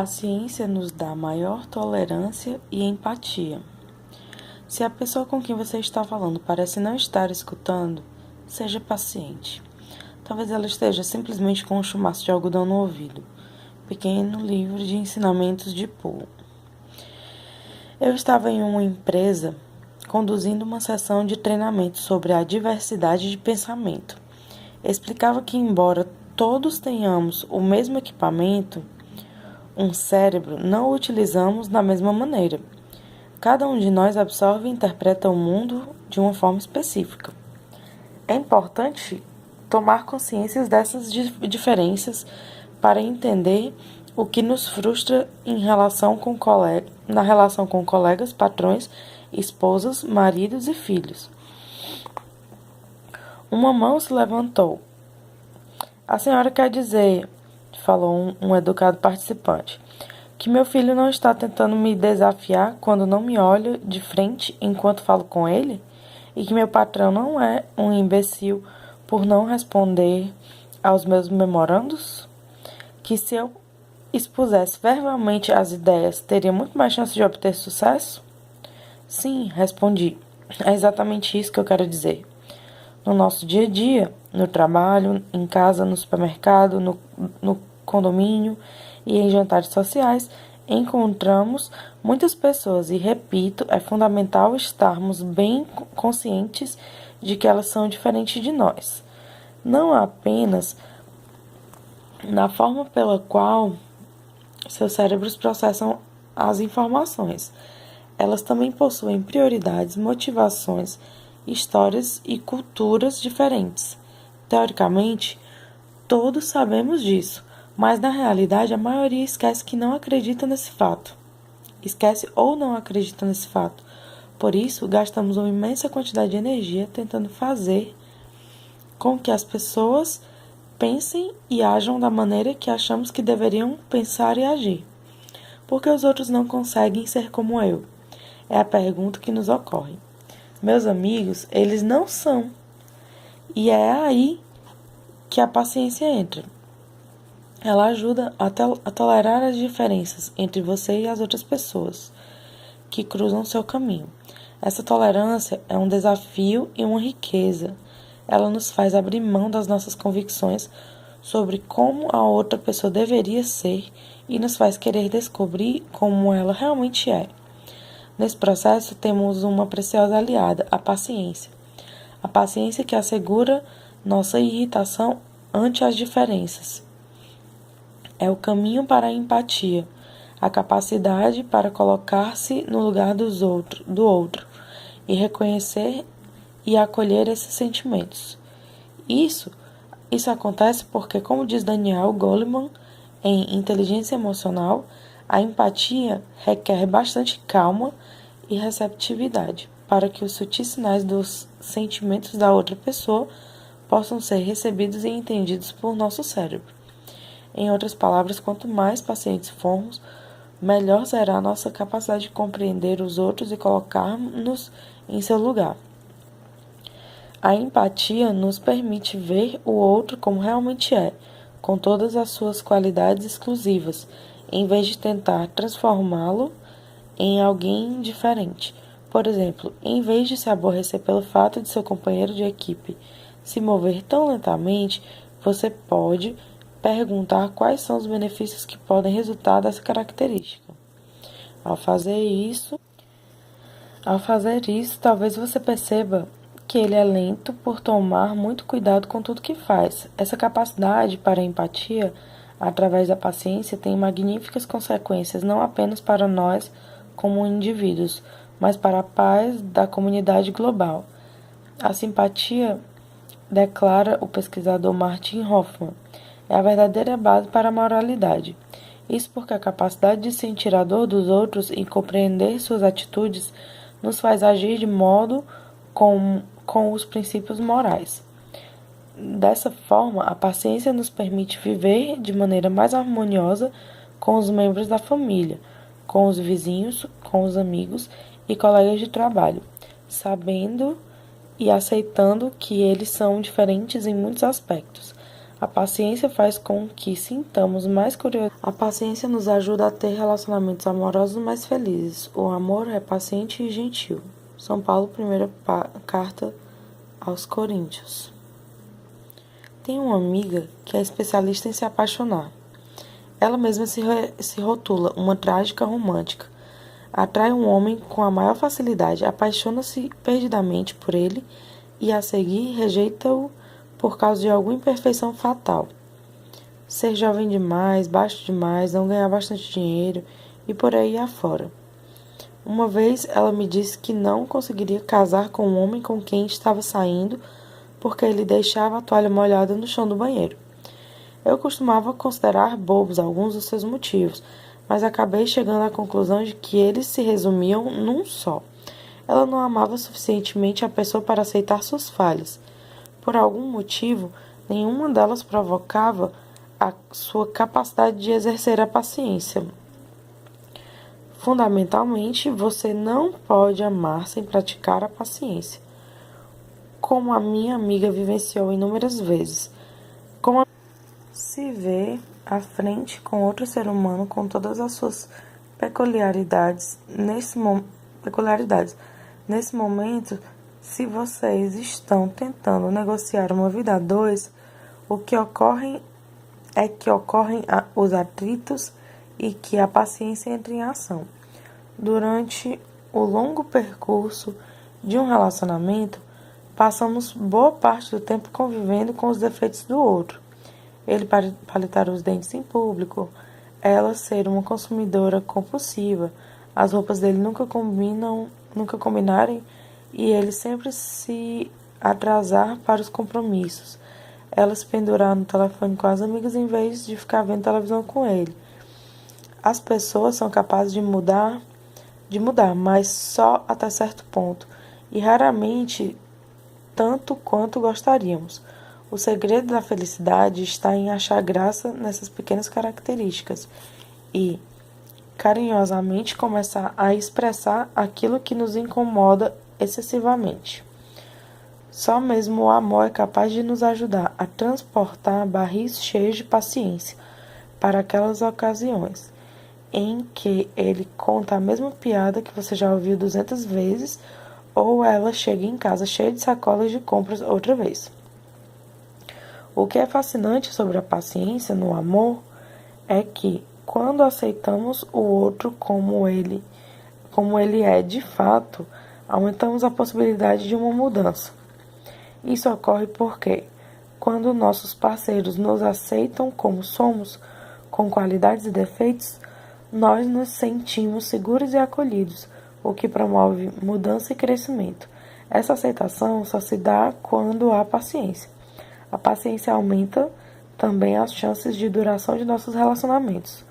paciência nos dá maior tolerância e empatia. Se a pessoa com quem você está falando parece não estar escutando, seja paciente. Talvez ela esteja simplesmente com um chumaço de algodão no ouvido. Pequeno livro de ensinamentos de Poe. Eu estava em uma empresa conduzindo uma sessão de treinamento sobre a diversidade de pensamento. Explicava que, embora todos tenhamos o mesmo equipamento, um cérebro, não o utilizamos da mesma maneira. Cada um de nós absorve e interpreta o mundo de uma forma específica. É importante tomar consciência dessas diferenças para entender o que nos frustra na relação com colegas, patrões, esposas, maridos e filhos. Uma mão se levantou. A senhora quer dizer, falou um educado participante, que meu filho não está tentando me desafiar quando não me olha de frente enquanto falo com ele? E que meu patrão não é um imbecil por não responder aos meus memorandos? Que se eu expusesse verbalmente as ideias, teria muito mais chance de obter sucesso? Sim, respondi. É exatamente isso que eu quero dizer. No nosso dia a dia, no trabalho, em casa, no supermercado, no condomínio e em jantares sociais, encontramos muitas pessoas e, repito, é fundamental estarmos bem conscientes de que elas são diferentes de nós. Não apenas na forma pela qual seus cérebros processam as informações. Elas também possuem prioridades, motivações, histórias e culturas diferentes. Teoricamente, todos sabemos disso, mas na realidade a maioria esquece que não acredita nesse fato. Esquece ou não acredita nesse fato. Por isso, gastamos uma imensa quantidade de energia tentando fazer com que as pessoas pensem e ajam da maneira que achamos que deveriam pensar e agir. Por que os outros não conseguem ser como eu? É a pergunta que nos ocorre. Meus amigos, eles não são. E é aí que a paciência entra. Ela ajuda a tolerar as diferenças entre você e as outras pessoas que cruzam seu caminho. Essa tolerância é um desafio e uma riqueza. Ela nos faz abrir mão das nossas convicções sobre como a outra pessoa deveria ser e nos faz querer descobrir como ela realmente é. Nesse processo, temos uma preciosa aliada, a paciência. A paciência que assegura nossa irritação ante as diferenças. É o caminho para a empatia, a capacidade para colocar-se no lugar do outro e reconhecer e acolher esses sentimentos. Isso acontece porque, como diz Daniel Goleman em Inteligência Emocional, a empatia requer bastante calma e receptividade para que os sutis sinais dos sentimentos da outra pessoa possam ser recebidos e entendidos por nosso cérebro. Em outras palavras, quanto mais pacientes formos, melhor será a nossa capacidade de compreender os outros e colocar-nos em seu lugar. A empatia nos permite ver o outro como realmente é, com todas as suas qualidades exclusivas, em vez de tentar transformá-lo em alguém diferente. Por exemplo, em vez de se aborrecer pelo fato de seu companheiro de equipe se mover tão lentamente, você pode perguntar quais são os benefícios que podem resultar dessa característica. Ao fazer isso, talvez você perceba que ele é lento por tomar muito cuidado com tudo que faz. Essa capacidade para a empatia, através da paciência, tem magníficas consequências não apenas para nós como indivíduos, mas para a paz da comunidade global. A simpatia, declara o pesquisador Martin Hoffman, é a verdadeira base para a moralidade. Isso porque a capacidade de sentir a dor dos outros e compreender suas atitudes nos faz agir de modo com os princípios morais. Dessa forma, a paciência nos permite viver de maneira mais harmoniosa com os membros da família, com os vizinhos, com os amigos e colegas de trabalho, sabendo e aceitando que eles são diferentes em muitos aspectos. A paciência faz com que sintamos mais curiosidade. A paciência nos ajuda a ter relacionamentos amorosos mais felizes. O amor é paciente e gentil. São Paulo, primeira carta aos Coríntios. Tenho uma amiga que é especialista em se apaixonar. Ela mesma se rotula uma trágica romântica. Atrai um homem com a maior facilidade, apaixona-se perdidamente por ele e, a seguir, rejeita-o por causa de alguma imperfeição fatal. Ser jovem demais, baixo demais, não ganhar bastante dinheiro e por aí afora. Uma vez ela me disse que não conseguiria casar com um homem com quem estava saindo porque ele deixava a toalha molhada no chão do banheiro. Eu costumava considerar bobos alguns dos seus motivos, mas acabei chegando à conclusão de que eles se resumiam num só. Ela não amava suficientemente a pessoa para aceitar suas falhas. Por algum motivo, nenhuma delas provocava a sua capacidade de exercer a paciência. Fundamentalmente, você não pode amar sem praticar a paciência. Como a minha amiga vivenciou inúmeras vezes. Como se vê à frente com outro ser humano com todas as suas peculiaridades. Nesse momento, se vocês estão tentando negociar uma vida a dois, o que ocorre é que ocorrem os atritos e que a paciência entra em ação. Durante o longo percurso de um relacionamento, passamos boa parte do tempo convivendo com os defeitos do outro. Ele palitar os dentes em público, ela ser uma consumidora compulsiva, as roupas dele nunca combinarem e ele sempre se atrasar para os compromissos. Ela se pendurar no telefone com as amigas em vez de ficar vendo televisão com ele. As pessoas são capazes de mudar, mas só até certo ponto, e raramente tanto quanto gostaríamos. O segredo da felicidade está em achar graça nessas pequenas características e, carinhosamente, começar a expressar aquilo que nos incomoda excessivamente. Só mesmo o amor é capaz de nos ajudar a transportar barris cheios de paciência para aquelas ocasiões em que ele conta a mesma piada que você já ouviu 200 vezes ou ela chega em casa cheia de sacolas de compras outra vez. O que é fascinante sobre a paciência no amor é que, quando aceitamos o outro como ele é de fato, aumentamos a possibilidade de uma mudança. Isso ocorre porque, quando nossos parceiros nos aceitam como somos, com qualidades e defeitos, nós nos sentimos seguros e acolhidos, o que promove mudança e crescimento. Essa aceitação só se dá quando há paciência. A paciência aumenta também as chances de duração de nossos relacionamentos.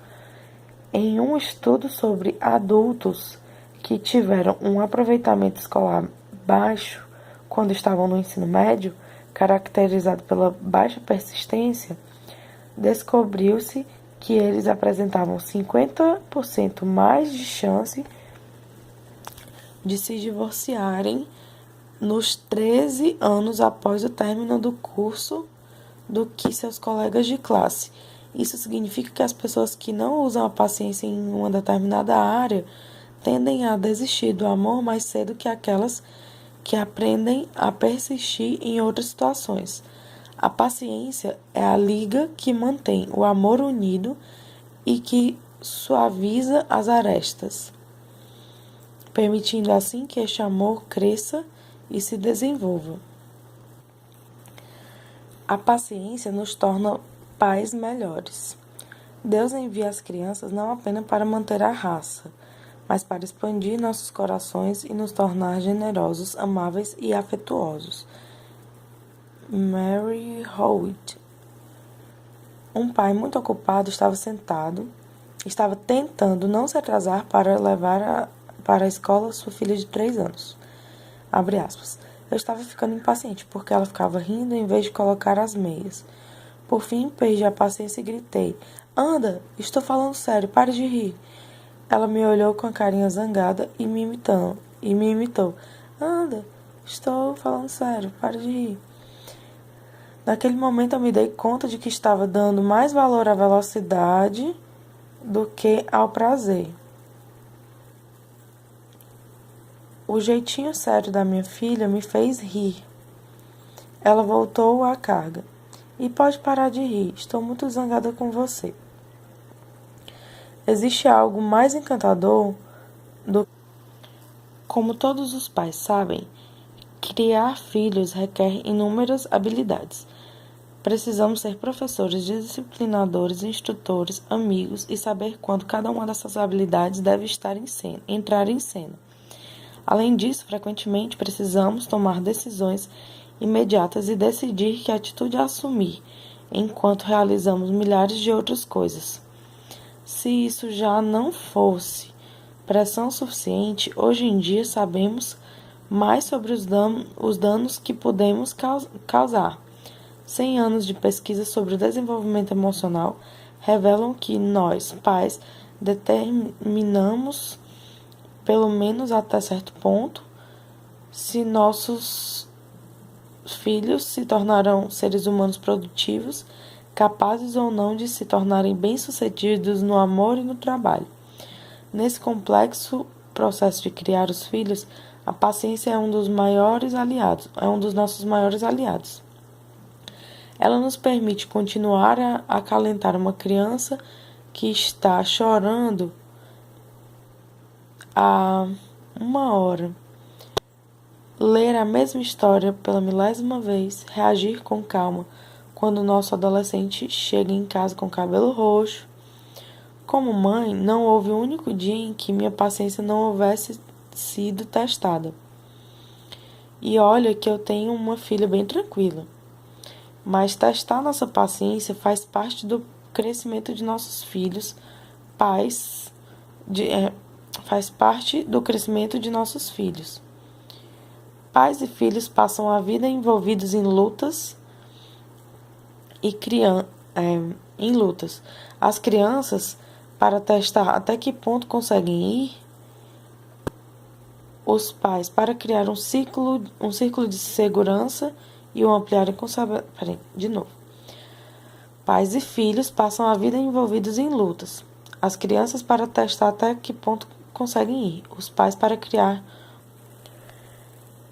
Em um estudo sobre adultos que tiveram um aproveitamento escolar baixo quando estavam no ensino médio, caracterizado pela baixa persistência, descobriu-se que eles apresentavam 50% mais de chance de se divorciarem nos 13 anos após o término do curso do que seus colegas de classe. Isso significa que as pessoas que não usam a paciência em uma determinada área tendem a desistir do amor mais cedo que aquelas que aprendem a persistir em outras situações. A paciência é a liga que mantém o amor unido e que suaviza as arestas, permitindo assim que este amor cresça e se desenvolva. A paciência nos torna pais melhores. Deus envia as crianças não apenas para manter a raça, mas para expandir nossos corações e nos tornar generosos, amáveis e afetuosos. Mary Howitt. Um pai muito ocupado estava tentando não se atrasar para levar para a escola sua filha de 3 anos. Abre aspas. Eu estava ficando impaciente, porque ela ficava rindo em vez de colocar as meias. Por fim, perdi a paciência e gritei. Anda, estou falando sério, pare de rir. Ela me olhou com a carinha zangada e me imitou. Anda, estou falando sério, pare de rir. Naquele momento eu me dei conta de que estava dando mais valor à velocidade do que ao prazer. O jeitinho sério da minha filha me fez rir. Ela voltou à carga. E pode parar de rir, estou muito zangada com você. Existe algo mais encantador do que, como todos os pais sabem, criar filhos requer inúmeras habilidades. Precisamos ser professores, disciplinadores, instrutores, amigos e saber quando cada uma dessas habilidades deve entrar em cena. Além disso, frequentemente precisamos tomar decisões imediatas e decidir que atitude assumir, enquanto realizamos milhares de outras coisas. Se isso já não fosse pressão suficiente, hoje em dia sabemos mais sobre os danos que podemos causar. 100 anos de pesquisa sobre o desenvolvimento emocional revelam que nós, pais, determinamos, pelo menos até certo ponto, se nossos filhos se tornarão seres humanos produtivos, capazes ou não de se tornarem bem-sucedidos no amor e no trabalho. Nesse complexo processo de criar os filhos, a paciência é um dos nossos maiores aliados. Ela nos permite continuar a acalentar uma criança que está chorando há 1 hora, ler a mesma história pela milésima vez, reagir com calma quando o nosso adolescente chega em casa com cabelo roxo. Como mãe, não houve um único dia em que minha paciência não houvesse sido testada. E olha que eu tenho uma filha bem tranquila. Mas testar nossa paciência faz parte do crescimento de nossos filhos, faz parte do crescimento de nossos filhos. Pais e filhos passam a vida envolvidos em lutas em lutas. As crianças, para testar até que ponto conseguem ir, os pais para criar um círculo de segurança e o ampliarem com Pais e filhos passam a vida envolvidos em lutas. As crianças para testar até que ponto conseguem ir. Os pais para criar.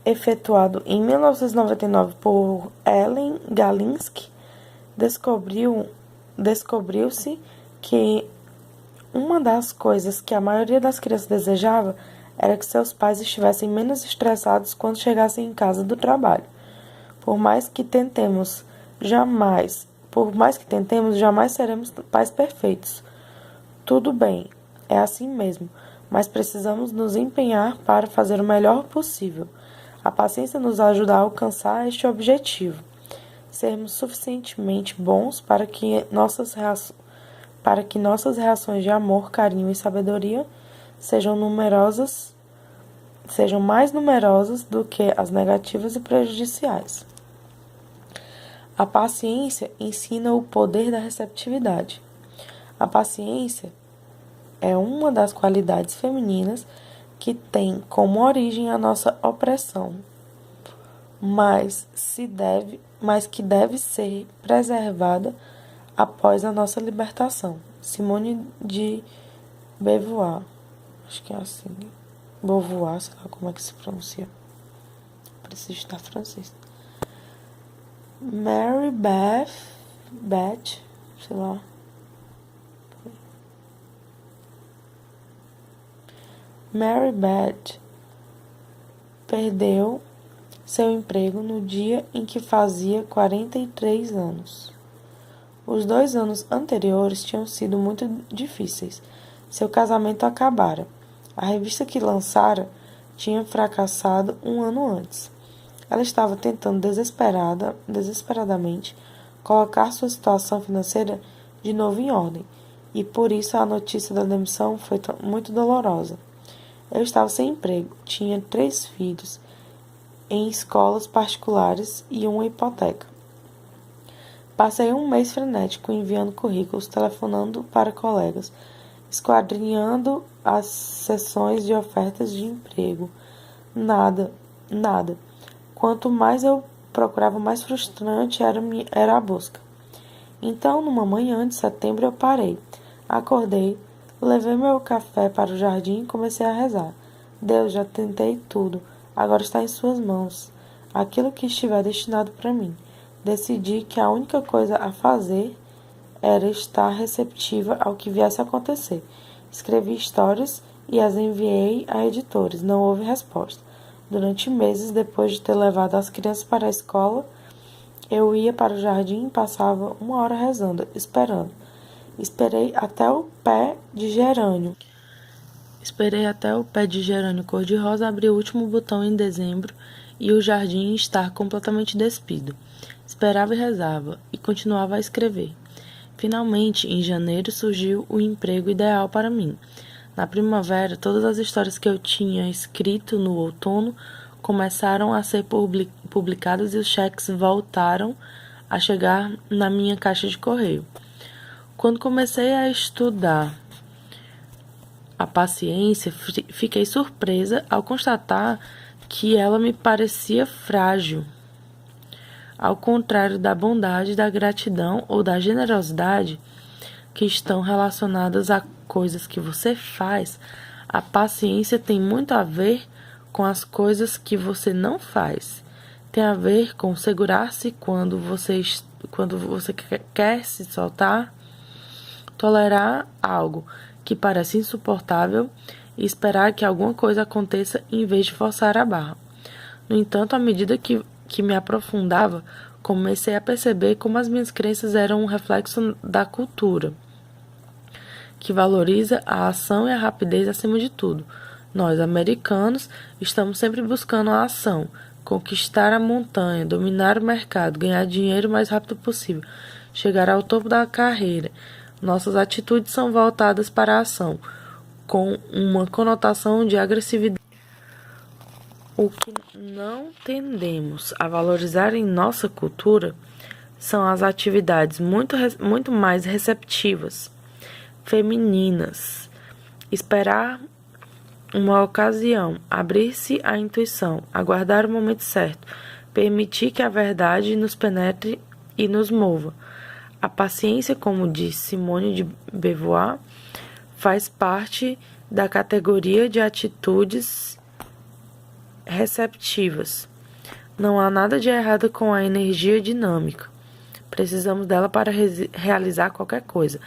Efetuado em 1999 por Ellen Galinsky, descobriu-se que uma das coisas que a maioria das crianças desejava era que seus pais estivessem menos estressados quando chegassem em casa do trabalho. Por mais que tentemos, jamais seremos pais perfeitos. Tudo bem, é assim mesmo, mas precisamos nos empenhar para fazer o melhor possível. A paciência nos ajuda a alcançar este objetivo. Sermos suficientemente bons para que nossas reações de amor, carinho e sabedoria sejam mais numerosas do que as negativas e prejudiciais. A paciência ensina o poder da receptividade. A paciência é uma das qualidades femininas que tem como origem a nossa opressão, mas que deve ser preservada após a nossa libertação. Simone de Beauvoir, acho que é assim, Beauvoir, sei lá como é que se pronuncia. Preciso estudar francês. Mary Beth, sei lá. Mary Beth perdeu seu emprego no dia em que fazia 43 anos. Os 2 anos anteriores tinham sido muito difíceis. Seu casamento acabara. A revista que lançara tinha fracassado 1 ano antes. Ela estava tentando desesperadamente colocar sua situação financeira de novo em ordem, e por isso a notícia da demissão foi muito dolorosa. Eu estava sem emprego, tinha 3 filhos em escolas particulares e uma hipoteca. Passei 1 mês frenético enviando currículos, telefonando para colegas, esquadrinhando as seções de ofertas de emprego. Nada. Quanto mais eu procurava, mais frustrante era a busca. Então, numa manhã de setembro, eu parei. Acordei, levei meu café para o jardim e comecei a rezar. Deus, já tentei tudo, agora está em suas mãos. Aquilo que estiver destinado para mim. Decidi que a única coisa a fazer era estar receptiva ao que viesse a acontecer. Escrevi histórias e as enviei a editores. Não houve resposta. Durante meses, depois de ter levado as crianças para a escola, eu ia para o jardim e passava 1 hora rezando, esperando. Esperei até o pé de gerânio. Esperei até o pé de gerânio cor-de-rosa abrir o último botão em dezembro e o jardim estar completamente despido. Esperava e rezava, e continuava a escrever. Finalmente, em janeiro, surgiu o emprego ideal para mim. Na primavera, todas as histórias que eu tinha escrito no outono começaram a ser publicadas e os cheques voltaram a chegar na minha caixa de correio. Quando comecei a estudar a paciência, fiquei surpresa ao constatar que ela me parecia frágil. Ao contrário da bondade, da gratidão ou da generosidade, que estão relacionadas a coisas que você faz, a paciência tem muito a ver com as coisas que você não faz. Tem a ver com segurar-se quando você quer se soltar, tolerar algo que parece insuportável e esperar que alguma coisa aconteça em vez de forçar a barra. No entanto, à medida que me aprofundava, comecei a perceber como as minhas crenças eram um reflexo da cultura, que valoriza a ação e a rapidez acima de tudo. Nós, americanos, estamos sempre buscando a ação, conquistar a montanha, dominar o mercado, ganhar dinheiro o mais rápido possível, chegar ao topo da carreira. Nossas atitudes são voltadas para a ação, com uma conotação de agressividade. O que não tendemos a valorizar em nossa cultura são as atividades muito mais receptivas, femininas. Esperar uma ocasião, abrir-se à intuição, aguardar o momento certo, permitir que a verdade nos penetre e nos mova. A paciência, como diz Simone de Beauvoir, faz parte da categoria de atitudes receptivas. Não há nada de errado com a energia dinâmica. Precisamos dela para realizar qualquer coisa.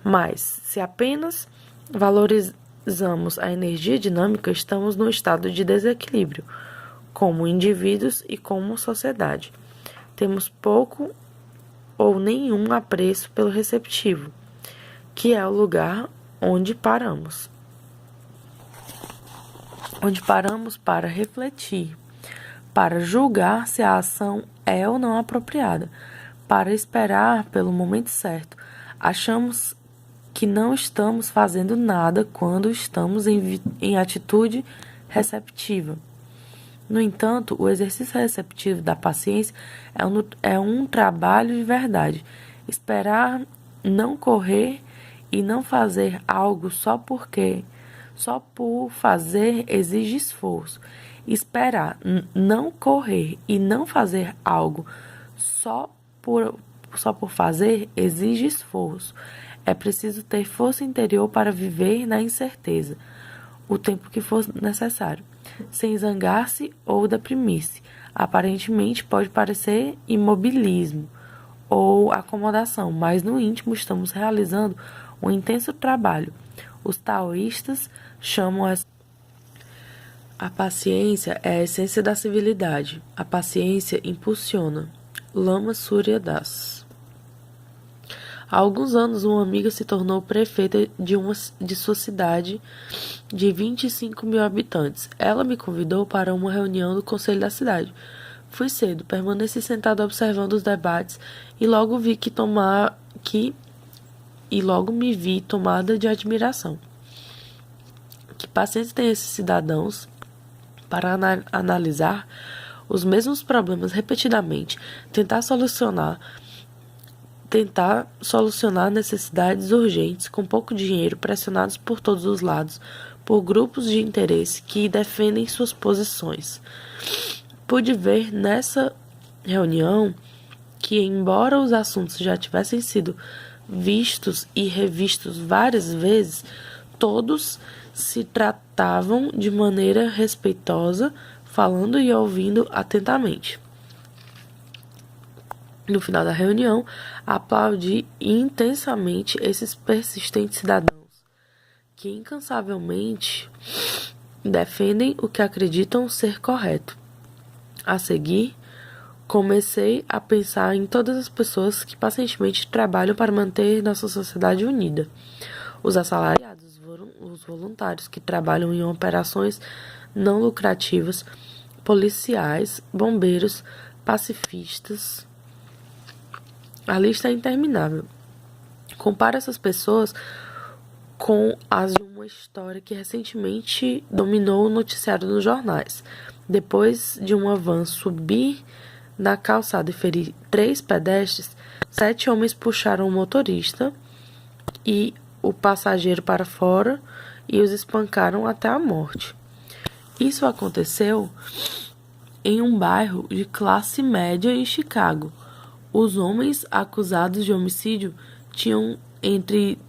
Mas, se apenas valorizamos a energia dinâmica, estamos num estado de desequilíbrio, como indivíduos e como sociedade. Temos pouco ou nenhum apreço pelo receptivo, que é o lugar onde paramos. Onde paramos para refletir, para julgar se a ação é ou não apropriada, para esperar pelo momento certo. Achamos que não estamos fazendo nada quando estamos em atitude receptiva. No entanto, o exercício receptivo da paciência é um trabalho de verdade. Esperar, não correr e não fazer algo só por fazer exige esforço. Esperar, não correr e não fazer algo só por fazer exige esforço. É preciso ter força interior para viver na incerteza, o tempo que for necessário, sem zangar-se ou deprimir-se. Aparentemente pode parecer imobilismo ou acomodação, mas no íntimo estamos realizando um intenso trabalho. Os taoístas chamam a paciência é a essência da civilidade. A paciência impulsiona. Lama Surya Das. Há alguns anos, uma amiga se tornou prefeita de sua cidade de 25 mil habitantes. Ela me convidou para uma reunião do conselho da cidade. Fui cedo, permaneci sentado observando os debates e logo me vi tomada de admiração. Que paciência tem esses cidadãos para analisar os mesmos problemas repetidamente, tentar solucionar necessidades urgentes com pouco dinheiro, pressionados por todos os lados, por grupos de interesse que defendem suas posições. Pude ver nessa reunião que, embora os assuntos já tivessem sido vistos e revistos várias vezes, todos se tratavam de maneira respeitosa, falando e ouvindo atentamente. No final da reunião, aplaudi intensamente esses persistentes cidadãos que incansavelmente defendem o que acreditam ser correto. A seguir, comecei a pensar em todas as pessoas que pacientemente trabalham para manter nossa sociedade unida. Os assalariados, os voluntários que trabalham em operações não lucrativas, policiais, bombeiros, pacifistas. A lista é interminável. Compare essas pessoas com as de uma história que recentemente dominou o noticiário nos jornais. Depois de uma van subir na calçada e ferir 3 pedestres, 7 homens puxaram o motorista e o passageiro para fora e os espancaram até a morte. Isso aconteceu em um bairro de classe média em Chicago. Os homens acusados de homicídio tinham entre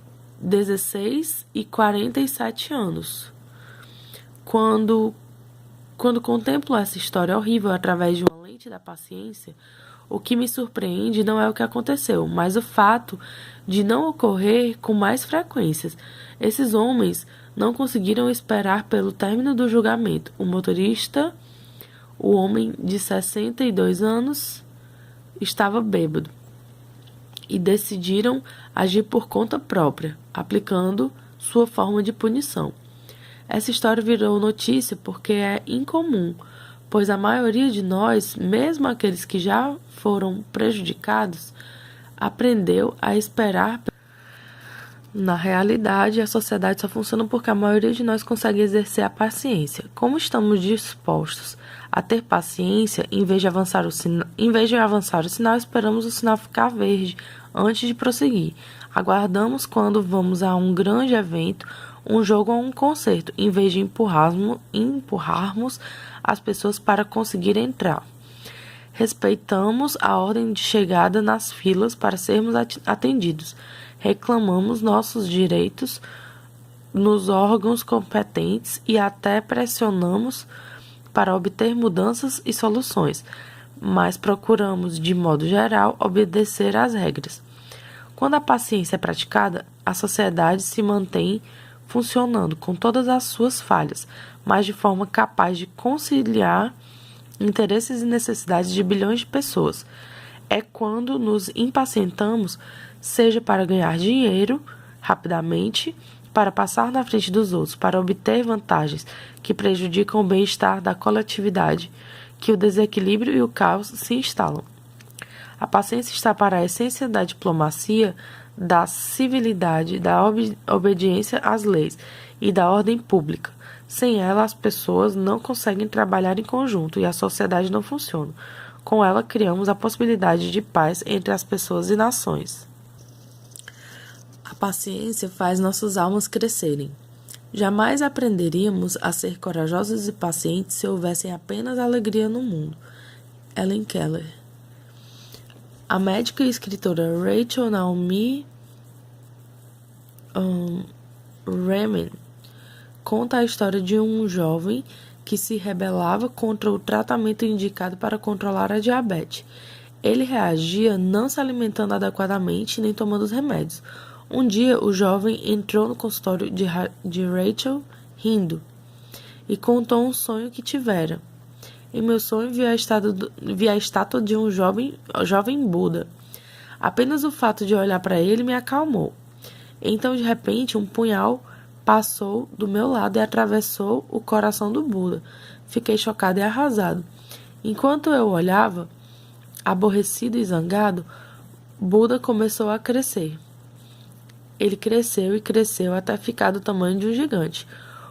16 e 47 anos. Quando contemplo essa história horrível através de uma lente da paciência, o que me surpreende não é o que aconteceu, mas o fato de não ocorrer com mais frequências. Esses homens não conseguiram esperar pelo término do julgamento. O motorista, o homem de 62 anos, estava bêbado e decidiram agir por conta própria, aplicando sua forma de punição. Essa história virou notícia porque é incomum, pois a maioria de nós, mesmo aqueles que já foram prejudicados, aprendeu a esperar. Na realidade, a sociedade só funciona porque a maioria de nós consegue exercer a paciência. Como estamos dispostos a ter paciência, em vez de avançar o sinal, esperamos o sinal ficar verde antes de prosseguir. Aguardamos quando vamos a um grande evento, um jogo ou um concerto, em vez de empurrarmos as pessoas para conseguir entrar. Respeitamos a ordem de chegada nas filas para sermos atendidos. Reclamamos nossos direitos nos órgãos competentes e até pressionamos para obter mudanças e soluções, mas procuramos, de modo geral, obedecer às regras. Quando a paciência é praticada, a sociedade se mantém funcionando com todas as suas falhas, mas de forma capaz de conciliar interesses e necessidades de bilhões de pessoas. É quando nos impacientamos, seja para ganhar dinheiro rapidamente, para passar na frente dos outros, para obter vantagens que prejudicam o bem-estar da coletividade, que o desequilíbrio e o caos se instalam. A paciência está para a essência da diplomacia, da civilidade, da obediência às leis e da ordem pública. Sem ela, as pessoas não conseguem trabalhar em conjunto e a sociedade não funciona. Com ela, criamos a possibilidade de paz entre as pessoas e nações. A paciência faz nossas almas crescerem. Jamais aprenderíamos a ser corajosos e pacientes se houvessem apenas alegria no mundo. Helen Keller. A médica e escritora Rachel Naomi Remen conta a história de um jovem que se rebelava contra o tratamento indicado para controlar a diabetes. Ele reagia não se alimentando adequadamente nem tomando os remédios. Um dia, o jovem entrou no consultório de Rachel rindo e contou um sonho que tivera. Em meu sonho, vi a estátua de um jovem Buda. Apenas o fato de olhar para ele me acalmou. Então, de repente, um punhal passou do meu lado e atravessou o coração do Buda. Fiquei chocado e arrasado. Enquanto eu olhava, aborrecido e zangado, Buda começou a crescer. Ele cresceu e cresceu até ficar do tamanho de um gigante.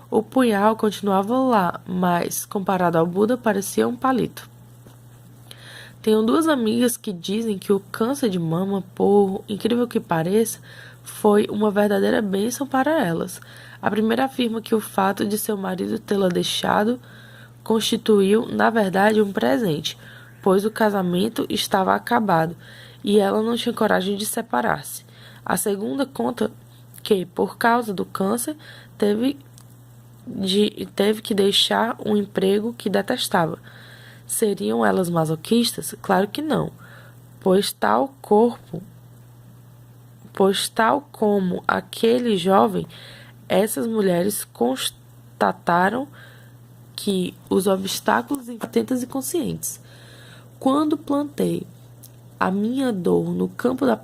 O punhal continuava lá, mas, comparado ao Buda, parecia um palito. Tenho 2 amigas que dizem que o câncer de mama, por incrível que pareça, foi uma verdadeira bênção para elas. A primeira afirma que o fato de seu marido tê-la deixado constituiu, na verdade, um presente. pois o casamento estava acabado e ela não tinha coragem de separar-se. A segunda conta que, por causa do câncer, teve que deixar um emprego que detestava. Seriam elas masoquistas? Claro que não, pois tal como aquele jovem, essas mulheres constataram que os obstáculos atentas e conscientes. Quando plantei a minha dor no campo da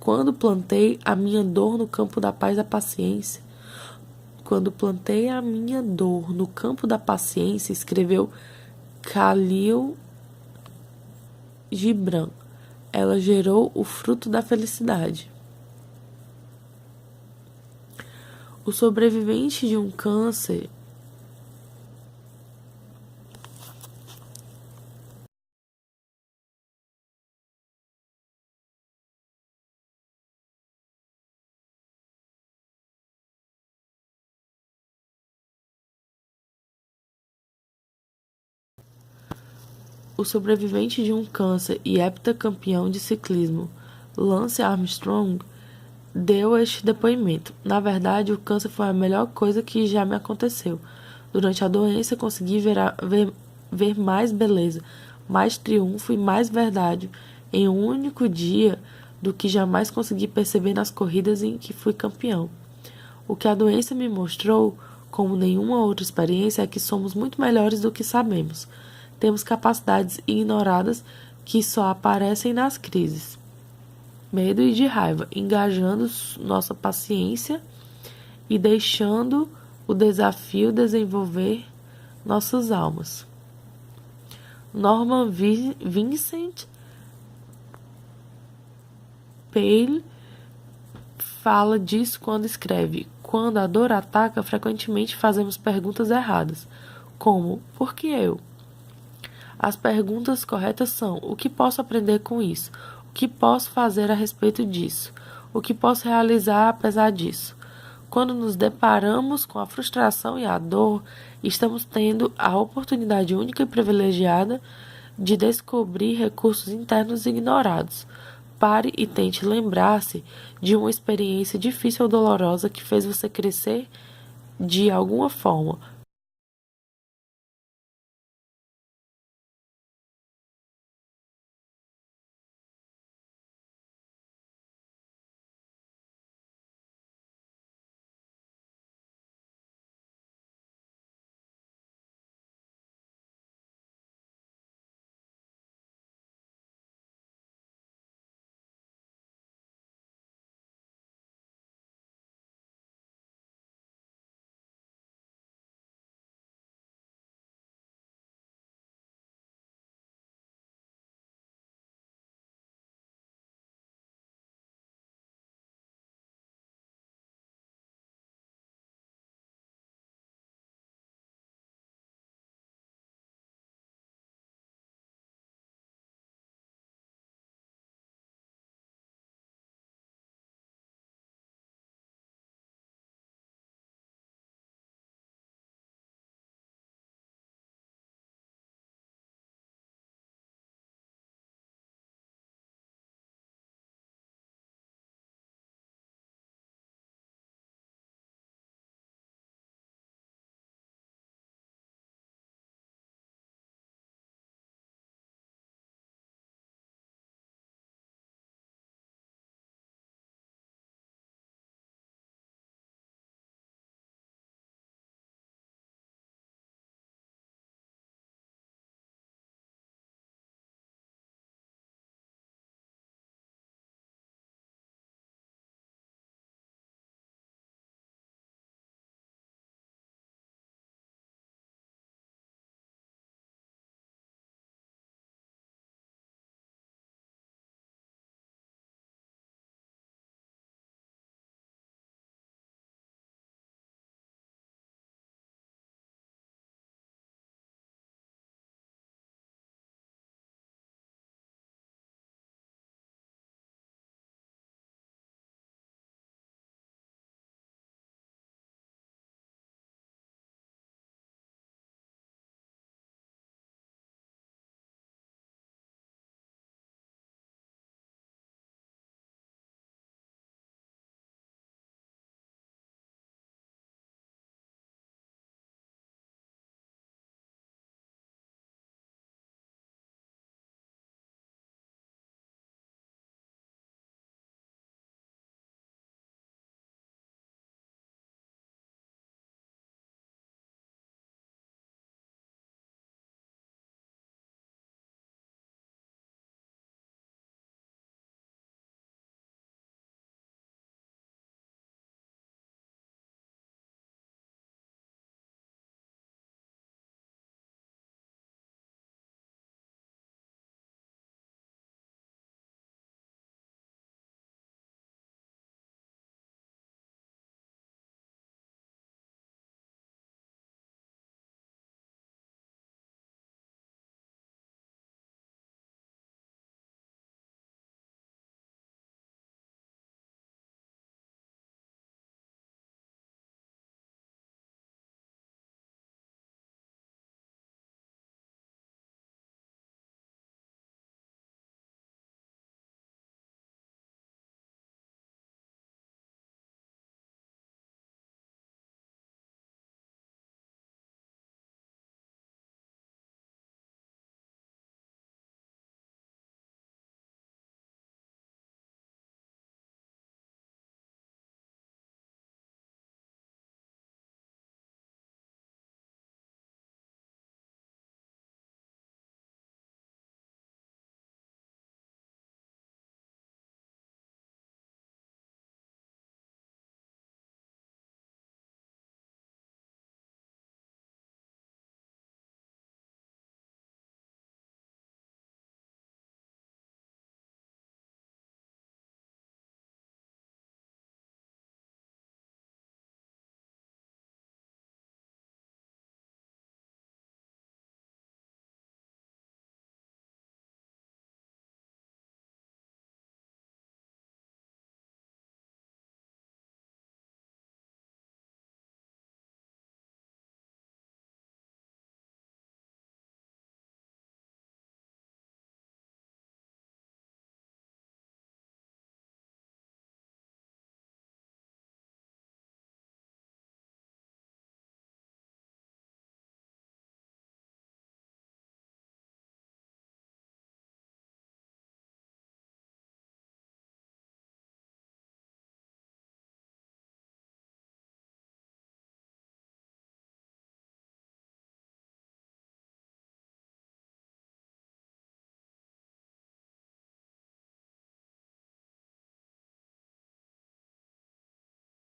quando plantei a minha dor no campo da paz e da paciência. Quando plantei a minha dor no campo da paciência, escreveu Khalil Gibran, ela gerou o fruto da felicidade. O sobrevivente de um câncer e heptacampeão de ciclismo, Lance Armstrong, deu este depoimento. Na verdade, o câncer foi a melhor coisa que já me aconteceu. Durante a doença, consegui ver mais beleza, mais triunfo e mais verdade em um único dia do que jamais consegui perceber nas corridas em que fui campeão. O que a doença me mostrou, como nenhuma outra experiência, é que somos muito melhores do que sabemos. Temos capacidades ignoradas que só aparecem nas crises. Medo e de raiva, engajando nossa paciência e deixando o desafio desenvolver nossas almas. Norman Vincent Peale fala disso quando escreve: quando a dor ataca, frequentemente fazemos perguntas erradas, como: por que eu? As perguntas corretas são: o que posso aprender com isso? O que posso fazer a respeito disso? O que posso realizar apesar disso? Quando nos deparamos com a frustração e a dor, estamos tendo a oportunidade única e privilegiada de descobrir recursos internos ignorados. Pare e tente lembrar-se de uma experiência difícil ou dolorosa que fez você crescer de alguma forma.